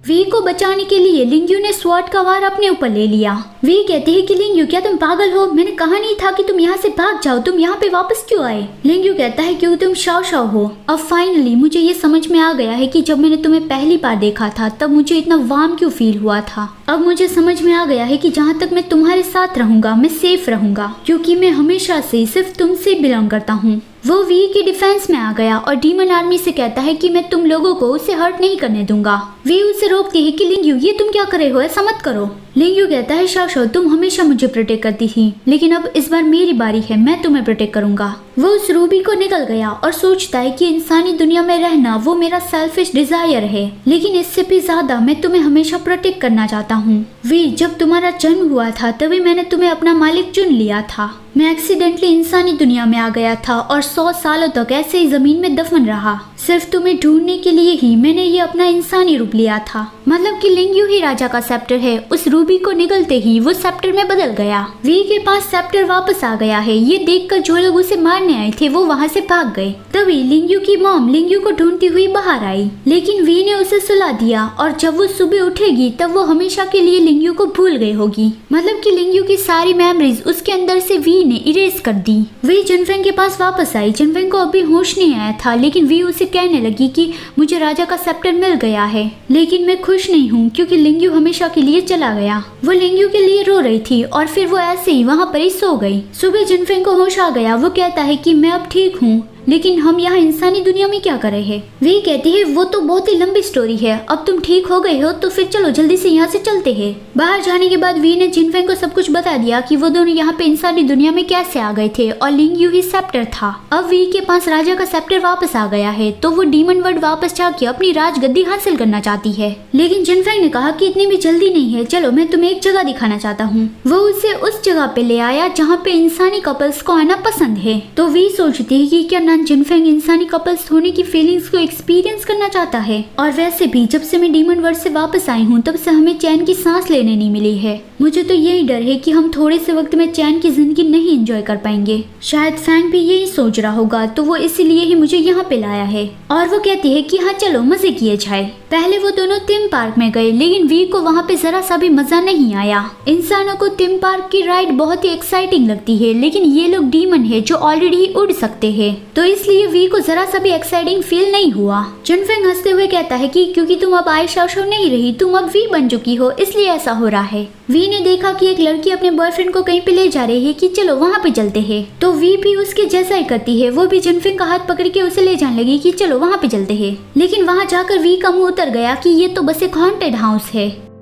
We को बचाने के लिए लिंग्यू ने स्वॉर्ड का वार अपने ऊपर ले लिया। वी कहते हैं कि लिंग्यू क्या तुम पागल हो, मैंने कहा नहीं था कि तुम यहाँ से भाग जाओ, तुम यहाँ पे वापस क्यों आए। लिंग्यू कहता है क्योंकि तुम शाओ शाओ हो। अब फाइनली मुझे ये समझ में आ गया है कि जब मैंने तुम्हें पहली बार देखा था तब मुझे इतना वार्म क्यों फील हुआ था। अब मुझे समझ में आ गया है कि जहाँ तक मैं तुम्हारे साथ रहूंगा मैं सेफ रहूंगा, क्योंकि मैं हमेशा से सिर्फ तुमसे बिलोंग करता हूँ। वो वी के डिफेंस में आ गया और डीमन आर्मी से कहता है कि मैं तुम लोगों को उसे हर्ट नहीं करने दूंगा। वी उसे रोकती है कि लिंग्यू ये तुम क्या कर रहे हो, ऐसा मत करो। लिंग्यू कहता है शाओ शाओ तुम हमेशा मुझे प्रोटेक्ट करती थी, लेकिन अब इस बार मेरी बारी है, मैं तुम्हें प्रोटेक्ट करूंगा। वो उस रूबी को निकल गया और सोचता है कि इंसानी दुनिया में रहना वो मेरा सेल्फिश डिजायर है, लेकिन इससे भी ज्यादा मैं तुम्हें हमेशा प्रोटेक्ट करना चाहता हूँ। वी जब तुम्हारा जन्म हुआ था तभी मैंने तुम्हें अपना मालिक चुन लिया था। मैं एक्सीडेंटली इंसानी दुनिया में आ गया था और 100 सालों तक ऐसे ही जमीन में दफन रहा। सिर्फ तुम्हें ढूंढने के लिए ही मैंने ये अपना इंसानी रूप लिया था। मतलब कि लिंग्यू ही राजा का सेप्टर है। उस रूबी को निगलते ही वो सेप्टर में बदल गया। वी के पास सेप्टर वापस आ गया है। ये देखकर जो लोग उसे मारने आए थे वो वहाँ से भाग गए। तभी लिंग्यू की मॉम लिंग्यू को ढूंढती हुई बाहर आई, लेकिन वी ने उसे सुला दिया और जब वो सुबह उठेगी तब वो हमेशा के लिए लिंग्यू को भूल गई होगी। मतलब कि लिंग्यू की सारी मेमोरीज उसके अंदर से वी ने इरेज कर दी। वी जिनफेंग के पास वापस आई। जिनफेंग को अभी होश नहीं आया था, लेकिन वी उसे कहने लगी कि मुझे राजा का सेप्टर मिल गया है, लेकिन मैं खुश नहीं हूँ क्योंकि लिंग्यू हमेशा के लिए चला गया। वो लिंग्यू के लिए रो रही थी और फिर वो ऐसे ही वहाँ पर ही सो गई। सुबह जिनफेंग को होश आ गया। वो कहता है कि मैं अब ठीक हूँ, लेकिन हम यहाँ इंसानी दुनिया में क्या कर रहे हैं। वी कहती है वो तो बहुत ही लंबी स्टोरी है, अब तुम ठीक हो गए हो तो फिर चलो जल्दी से यहाँ से चलते हैं। बाहर जाने के बाद वी ने जिनफेंग को सब कुछ बता दिया कि वो दोनों यहाँ पे इंसानी दुनिया में कैसे आ गए थे और लिंग्यू ही सेप्टर था। अब वी के पास राजा का सेप्टर वापस आ गया है, तो वो डीमन वर्ल्ड वापस जाके अपनी राजगद्दी हासिल करना चाहती है। लेकिन जिनफेंग ने कहा कि इतनी भी जल्दी नहीं है, चलो मैं तुम्हें एक जगह दिखाना चाहता हूँ। वो उसे उस जगह पे ले आया जहाँ पे इंसानी कपल्स को आना पसंद है। तो वी सोचती है कि क्या नन जिनफेंग इंसानी कपल्स होने की फीलिंग्स को एक्सपीरियंस करना चाहता है। और वैसे भी जब से मैं डीमन वर्ल्ड से वापस आई हूँ तब से हमें चैन की सांस लेने नहीं मिली है। मुझे तो यही डर है कि हम थोड़े से वक्त में चैन की जिंदगी नहीं एंजॉय कर पाएंगे। शायद फैंग भी यही सोच रहा होगा, तो वो इसीलिए ही मुझे यहाँ पे लाया है। और वो कहती है कि हाँ चलो मजे किए जाए। पहले वो दोनों थीम पार्क में गए, लेकिन वी को वहाँ पे जरा सा भी मजा नहीं आया। इंसानों को थीम पार्क की राइड बहुत ही एक्साइटिंग लगती है, लेकिन ये लोग डीमन है जो ऑलरेडी ही उड़ सकते हैं, तो इसलिए वी को जरा सा भी एक्साइटिंग फील नहीं हुआ। जिनफेंग हंसते हुए कहता है कि क्योंकि तुम अब आई शाओ शाओ नहीं रही, तुम अब वी बन चुकी हो, इसलिए ऐसा हो रहा है। वी ने देखा कि एक लड़की अपने बॉयफ्रेंड को कहीं पे ले जा रही है कि चलो वहाँ पे चलते हैं, तो वी भी उसके जैसा ही करती है। वो भी जिनफेंग का हाथ पकड़ के उसे ले जाने लगी कि चलो वहाँ पे चलते हैं, लेकिन वहाँ जाकर वी का मुंह उतर गया कि ये तो बस एक हॉन्टेड हाउस है।